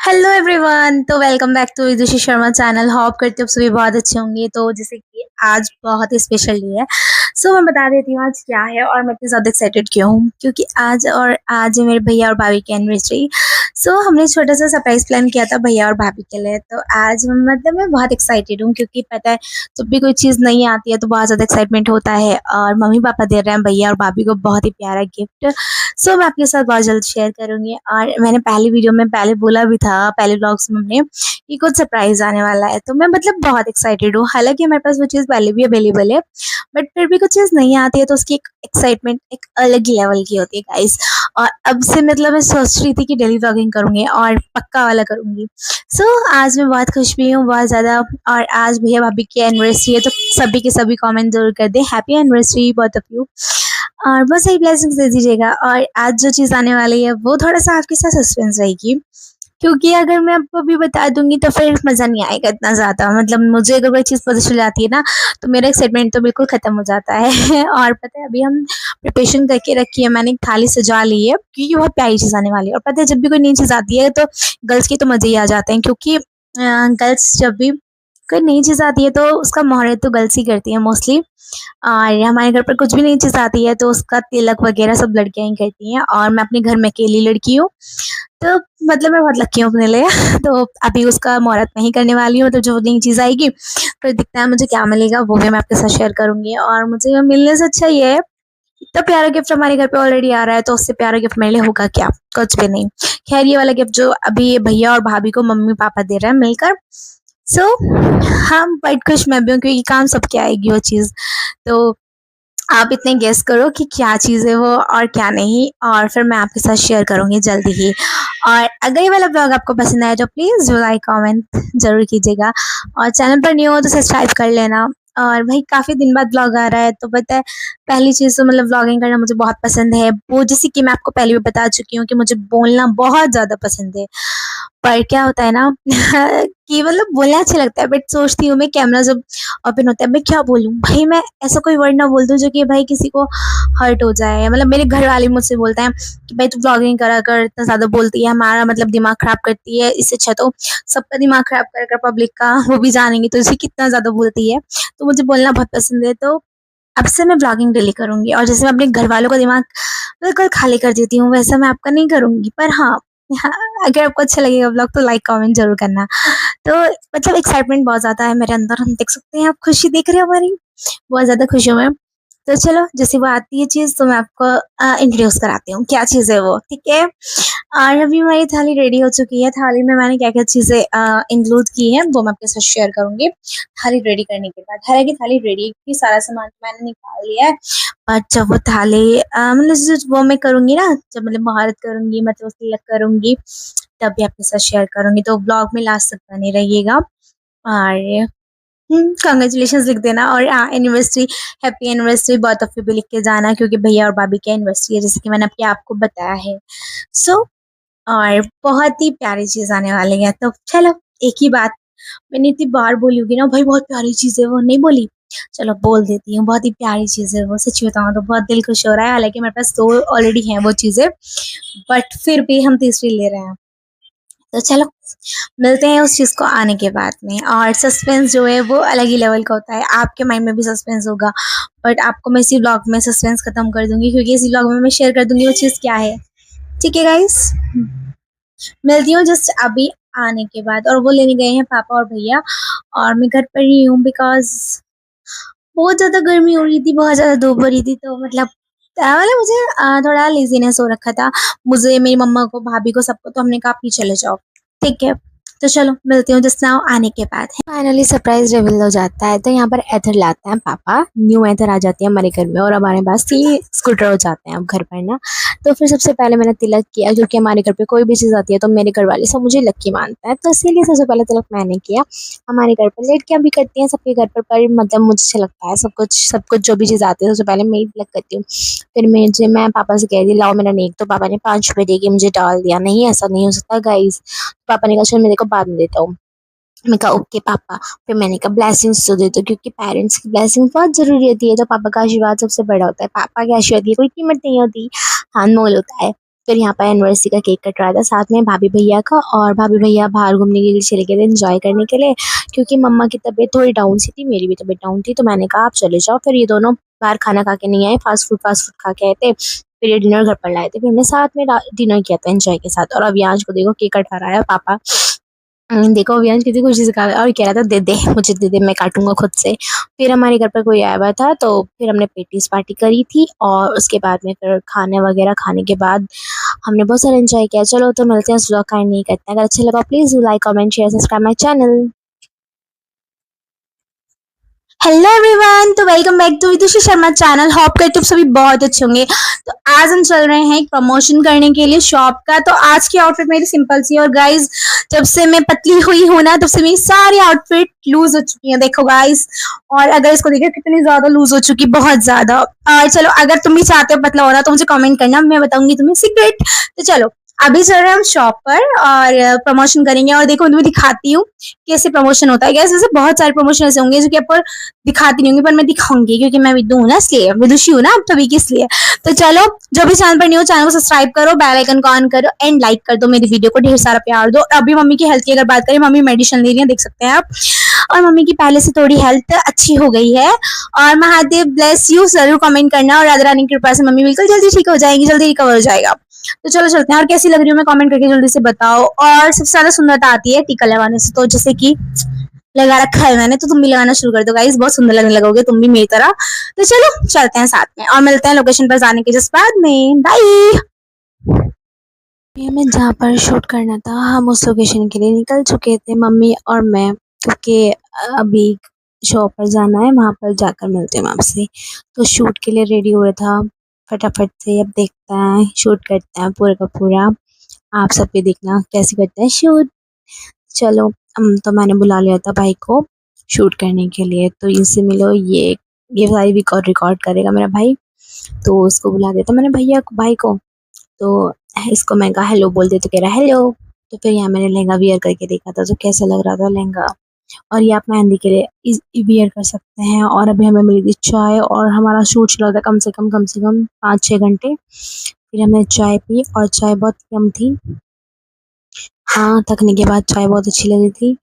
Hello everyone, तो welcome back to Vidushi Sharma channel. Hope करती हूँ आप सभी बहुत अच्छे होंगे। तो जैसे कि आज बहुत ही स्पेशल डे है। मैं बता देती हूँ आज क्या है और मैं इतनी ज़्यादा एक्साइटेड क्यों हूँ, क्योंकि आज है मेरे भैया और भाभी की एनिवर्सरी। हमने छोटा सा सरप्राइज प्लान किया था भैया और भाभी के लिए। तो आज मतलब मैं बहुत एक्साइटेड हूँ, क्योंकि पता है जब भी कोई चीज़ नहीं आती है तो बहुत ज़्यादा एक्साइटमेंट होता है। और मम्मी पापा दे रहे हैं भैया और भाभी को बहुत ही प्यारा गिफ्ट। मैं आपके साथ बहुत जल्द शेयर करूँगी। और मैंने पहली वीडियो में पहले बोला भी था, पहले व्लॉग्स में हमने, कि कुछ सरप्राइज़ आने वाला है। तो मैं मतलब बहुत एक्साइटेड हूँ। हालाँकि हमारे पास वो चीज़ पहले भी अवेलेबल है, बट फिर भी कुछ चीज़ नहीं आती है तो उसकी एक एक्साइटमेंट एक अलग ही लेवल की होती है गाइस। और अब से मतलब मैं सोच रही थी कि डेली व्लॉगिंग करूँगी और पक्का वाला करूँगी। आज मैं बहुत खुश भी हूँ, बहुत ज़्यादा। और आज भैया भाभी की एनिवर्सरी है, तो सभी के सभी कमेंट ज़रूर कर दें, happy anniversary both of you. और बस यही ब्लेसिंग्स दे दीजिएगा। और आज जो चीज़ आने वाली है वो थोड़ा-सा आपके साथ सस्पेंस रहेगी, क्योंकि अगर मैं आपको अभी बता दूँगी तो फिर मज़ा नहीं आएगा इतना ज़्यादा। मतलब मुझे अगर कोई चीज़ पता चल जाती है ना, तो मेरा एक्साइटमेंट तो बिल्कुल ख़त्म हो जाता है। और पता है अभी हम प्रिपरेशन करके रखी है, मैंने एक थाली सजा ली है, क्योंकि बहुत प्यारी चीज़ आने वाली है। और पता है जब भी कोई नई चीज़ आती है तो गर्ल्स के तो मज़े ही आ जाते हैं, क्योंकि गर्ल्स जब भी कोई नई चीज़ आती है तो उसका मुहूर्त तो गर्ल्स ही करती हैं मोस्टली। और हमारे घर पर कुछ भी नई चीज़ आती है तो उसका तिलक वगैरह सब लड़कियाँ ही करती हैं। और मैं अपने घर में अकेली लड़की हूँ, तो मतलब मैं बहुत लकी हूँ अपने लिए। तो अभी उसका मुहूर्त मैं ही करने वाली हूँ। तो जो नई चीज़ आएगी फिर दिखता है मुझे क्या मिलेगा, वो भी मैं आपके साथ शेयर करूँगी। और मुझे मिलने से अच्छा ये है, इतना प्यारा गिफ्ट हमारे घर पे ऑलरेडी आ रहा है, तो उससे प्यारा गिफ्ट मेरे लिए होगा क्या? कुछ भी नहीं। खैर ये वाला गिफ्ट जो अभी ये भैया और भाभी को मम्मी पापा दे रहे हैं मिलकर, सो हम बड़ी खुश मैं भी हूँ, क्योंकि काम सबके आएगी वो चीज़। तो आप इतने गेस करो कि क्या चीज़ है वो और क्या नहीं, और फिर मैं आपके साथ शेयर करूँगी जल्दी ही। और अगर ये वाला ब्लॉग आपको पसंद आया तो प्लीज़ लाइक कमेंट ज़रूर कीजिएगा। और चैनल पर न्यू हो तो सब्सक्राइब कर लेना। और भाई काफ़ी दिन बाद ब्लॉग आ रहा है, तो पता है पहली चीज़ तो मतलब व्लॉगिंग करना मुझे बहुत पसंद है। वो जैसे कि मैं आपको पहले भी बता चुकी हूँ कि मुझे बोलना बहुत ज़्यादा पसंद है। पर क्या होता है ना कि मतलब बोलना अच्छा लगता है, बट सोचती हूँ मैं कैमरा जब ओपन होता है मैं क्या बोलूँ? भाई मैं ऐसा कोई वर्ड ना बोल दूँ जो कि भाई किसी को हर्ट हो जाए। मतलब मेरे घर वाले मुझसे बोलते हैं कि भाई तू व्लॉगिंग करा कर, इतना ज़्यादा बोलती है, हमारा मतलब दिमाग खराब करती है, इससे अच्छा तो सबका दिमाग खराब कर कर पब्लिक का वो भी जानेंगे तो इसे कितना ज़्यादा बोलती है। तो मुझे बोलना बहुत पसंद है, तो अब से मैं व्लॉगिंग डेली करूँगी। और जैसे मैं अपने घरवालों का दिमाग बिल्कुल खाली कर देती हूँ, वैसा मैं आपका नहीं करूँगी। पर हाँ, हाँ, अगर आपको अच्छा लगेगा व्लॉग तो लाइक कमेंट ज़रूर करना। तो मतलब एक्साइटमेंट बहुत ज़्यादा है मेरे अंदर, हम देख सकते हैं, आप खुशी देख रहे हैं हमारी, बहुत ज़्यादा खुश हूँ मैं। तो चलो जैसे वो आती है चीज़ तो मैं आपको इंट्रोड्यूस कराती हूँ, क्या चीज़ है वो, ठीक है? और अभी हमारी थाली रेडी हो चुकी है। थाली में मैंने क्या-क्या चीज़ें इंक्लूड की हैं वो मैं आपके साथ शेयर करूँगी, थाली रेडी करने के बाद। हालाँकि थाली रेडी है, क्योंकि सारा सामान तो मैंने निकाल लिया है। और जब वो थाली मतलब जब वो मैं करूँगी ना, जब मतलब मुहूर्त करूँगी, मतलब तिलक करूँगी, तब भी आपके साथ शेयर करूँगी। तो व्लॉग में लास्ट तक बने रहिएगा। और कांग्रेचुलेशंस लिख देना। और anniversary, happy anniversary both of you भी लिख के जाना, क्योंकि भैया और भाभी की एनिवर्सरी है, जैसे कि मैंने अभी आपको बताया है। सो और बहुत ही प्यारी चीज़ आने वाली है। तो चलो एक ही बात मैंने इतनी बार बोली होगी ना, भाई बहुत प्यारी चीज़ है वो, नहीं बोली? चलो बोल देती हूँ, बहुत ही प्यारी चीज़ है वो। सच्ची बताऊँ तो बहुत दिल खुश हो रहा है। हालाँकि मेरे पास 2 ऑलरेडी हैं वो चीज़ें, बट फिर भी हम तीसरी ले रहे हैं। तो चलो मिलते हैं उस चीज़ को आने के बाद में। और सस्पेंस जो है वो अलग ही लेवल का होता है। आपके माइंड में भी सस्पेंस होगा, बट आपको मैं इसी व्लॉग में सस्पेंस खत्म कर दूँगी, क्योंकि इसी व्लॉग में मैं शेयर कर दूँगी वो चीज़ क्या है। ठीक है गाइस? मिलती हूँ जस्ट अभी आने के बाद। और वो लेने गए हैं पापा और भैया, और मैं घर पर ही हूँ, बिकॉज़ बहुत ज़्यादा गर्मी हो रही थी, बहुत ज़्यादा धूप हो रही थी, तो मतलब मुझे थोड़ा लेज़ीनेस हो रखा था। मुझे, मेरी मम्मा को, भाभी को, सबको, तो हमने कहा आप ही चले जाओ। ठीक है, तो चलो मिलती हूँ जस्ट नाउ आने के बाद। फाइनली सरप्राइज़ रिवील हो जाता है, तो यहाँ पर एथर लाते हैं पापा, न्यू एथर आ जाती है हमारे घर में, और हमारे पास 3 स्कूटर हो जाते हैं अब घर पर ना। तो फिर सबसे पहले मैंने तिलक किया, क्योंकि हमारे घर पे कोई भी चीज़ आती है तो मेरे घर वाले सब मुझे लकी मानते हैं, तो इसीलिए सबसे पहले तिलक मैंने किया। हमारे घर पर लड़कियाँ भी करती हैं, सबके घर पर मतलब मुझे अच्छा लगता है सब कुछ जो भी चीज़ आती है सबसे पहले मैं ही तिलक करती हूँ। फिर मैं पापा से कह दी लाओ मेरा नेक, तो पापा ने 5 रुपए दे के मुझे डाल दिया। नहीं ऐसा नहीं हो सकता गाइस। पापा ने कहा चल मैं तेरे को बाद में देता हूँ। मैं कहा ओके पापा। फिर मैंने कहा ब्लेसिंग्स तो दे दो, क्योंकि पेरेंट्स की ब्लेसिंग बहुत ज़रूरी होती है, तो पापा का आशीर्वाद सबसे बड़ा होता है। पापा के आशीर्वाद की कोई कीमत नहीं होती, अनमोल होता है। फिर यहाँ पर एनिवर्सरी का केक कट रहा था साथ में भाभी भैया का, और भाभी भैया बाहर घूमने के लिए चले गए थे एंजॉय करने के लिए, क्योंकि मम्मा की तबीयत थोड़ी डाउन सी थी, मेरी भी तबीयत डाउन थी, तो मैंने कहा आप चले जाओ। फिर ये दोनों बाहर खाना खा के नहीं आए, फास्ट फूड खा के आए थे, फिर ये डिनर घर पर लाए थे, फिर हमने साथ में डिनर किया था एंजॉय के साथ। और अब यहाँ को देखो केक कटा रहा है पापा। देखो अभियांश कितनी खुशी से खा रहा है और कह रहा था दे दे मुझे, दे दे मैं काटूंगा खुद से। फिर हमारे घर पर कोई आया हुआ था, तो फिर हमने पेटीज पार्टी करी थी, और उसके बाद में फिर खाने वगैरह खाने के बाद हमने बहुत सारा एंजॉय किया। चलो तो मिलते हैं, व्लॉग का नहीं करते हैं। अगर अच्छा लगा please like comment share subscribe my channel. Hello everyone, तो welcome back to Vidushi Sharma channel. Hope करते हो सभी बहुत अच्छे होंगे। तो आज हम चल रहे हैं एक प्रमोशन करने के लिए शॉप का। तो आज की आउटफिट मेरी सिंपल सी है, और गाइस जब से मैं पतली हुई हूं ना, तब से मेरी सारी आउटफिट लूज हो चुकी हैं, देखो गाइस। और अगर इसको देखिए कितनी ज्यादा लूज हो चुकी, बहुत ज्यादा। और चलो अगर तुम भी चाहते हो पतला होना तो मुझे कमेंट करना, मैं बताऊंगी तुम्हें सीक्रेट। तो चलो अभी चल रहे हैं हम शॉप पर और प्रमोशन करेंगे, और देखो तुम्हें दिखाती हूँ कैसे प्रमोशन होता है। गैस वैसे बहुत सारे प्रमोशन ऐसे होंगे जो कि आपको दिखाती नहीं होंगी, पर मैं दिखाऊंगी क्योंकि मैं विदु हूँ ना, इसलिए विदुषी हूँ ना आप सभी की, इसलिए। तो चलो, जो भी चैनल पर न्यू चैनल को सब्सक्राइब करो, बेल आइकन को ऑन करो एंड लाइक कर दो मेरी वीडियो को, ढेर सारा प्यार दो। अभी मम्मी की हेल्थ की अगर बात करें, मम्मी मेडिसिन ले रही है, देख सकते हैं आप। और मम्मी की पहले से थोड़ी हेल्थ अच्छी हो गई है, और महादेव ब्लेस यू, जरूर कमेंट करना। और राधा रानी की कृपा से मम्मी बिल्कुल जल्दी ठीक हो जाएगी, जल्दी रिकवर हो जाएगा। तो चलो चलते हैं, और कैसी लग रही हूँ मैं कमेंट करके जल्दी से बताओ। और सबसे ज्यादा सुंदरता आती है टीका लगाने से, तो जैसे कि लगा रखा है मैंने, तो तुम भी लगाना शुरू कर दो गाइस, बहुत सुंदर लगने लगोगे तुम भी मेरी तरह। तो चलो चलते हैं साथ में, और मिलते हैं लोकेशन पर जाने के जस्ट बाद में। बाय। हमें जहाँ पर शूट करना था हम उस लोकेशन के लिए निकल चुके थे, मम्मी और मैं, क्योंकि अभी शॉप पर जाना है, वहाँ पर जाकर मिलते हैं आपसे। तो शूट के लिए रेडी हो रहा था फटाफट से। अब देखते हैं शूट करते हैं पूरा का पूरा, आप सब भी देखना कैसे करते हैं शूट। चलो तो मैंने बुला लिया था भाई को शूट करने के लिए, तो इनसे मिलो, ये सारी रिकॉर्ड करेगा मेरा भाई, तो उसको बुला दिया था मैंने भैया को, भाई को। तो इसको मैं कहा हेलो बोल दे, तो कह रहा हेलो। तो फिर यहाँ मैंने लहंगा वियर करके देखा था, तो कैसा लग रहा था लहंगा। और ये आप मेहंदी के लिए वियर कर सकते हैं। और अभी हमें मिली थी चाय, और हमारा शूट चला था कम से कम 5-6 घंटे। फिर हमने चाय पी, और चाय बहुत कम थी। हाँ, थकने के बाद चाय बहुत अच्छी लगी थी।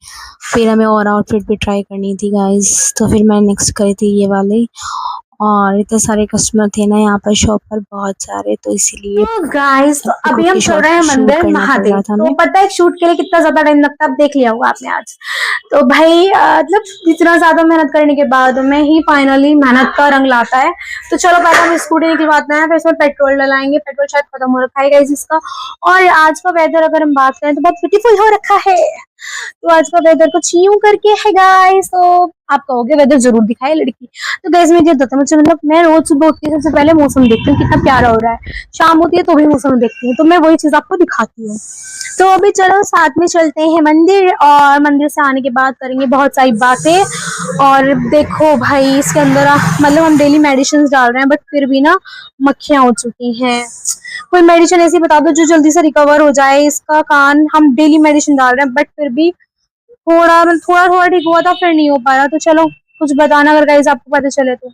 फिर हमें और आउटफिट भी ट्राई करनी थी गाइस, तो फिर मैं नेक्स्ट करी थी ये वाले। और इतने सारे कस्टमर थे ना यहाँ पर शॉप पर, बहुत सारे, तो इसीलिए तो गाइस, तो सबको अभी खुद हम की चल रहे हैं शूट मंदिर करना पड़ महादेव। रहा था तो हमें। पता है शूट के लिए कितना ज्यादा टाइम लगता है, आप देख लिया होगा आपने आज। तो भाई मतलब इतना ज्यादा मेहनत करने के बाद में ही फाइनली मेहनत का रंग लाता है। तो चलो पहले हम स्कूटी निकलवाते हैं, फिर इसमें पेट्रोल डलाएंगे, पेट्रोल शायद खत्म हो रखा है गाइस इसका। और आज का वेदर अगर हम बात करें तो बहुत ब्यूटीफुल हो रखा है। तो आज का वेदर कुछ यूं करके है गाइस। तो आप कहोगे वेदर जरूर दिखाए लड़की, तो गाइस मुझे बताता मुझे, मतलब मैं रोज सुबह उठती हूँ, सबसे पहले मौसम देखती हूँ कितना प्यारा हो रहा है, शाम होती है तो भी मौसम देखती हूँ, तो मैं वही चीज आपको दिखाती हूँ। तो अभी चलो साथ में चलते हैं मंदिर, और मंदिर से आने के बाद करेंगे बहुत सारी बातें। और देखो भाई इसके अंदर मतलब हम डेली मेडिसिन डाल रहे हैं, बट फिर भी ना मक्खियां हो चुकी हैं। कोई मेडिसिन ऐसी बता दो जो जल्दी से रिकवर हो जाए इसका कान। हम डेली मेडिसिन डाल रहे हैं, बट फिर भी थोड़ा थोड़ा थोड़ा ठीक हुआ था, फिर नहीं हो पा रहा। तो चलो कुछ बताना अगर गाइस आपको पता चले तो।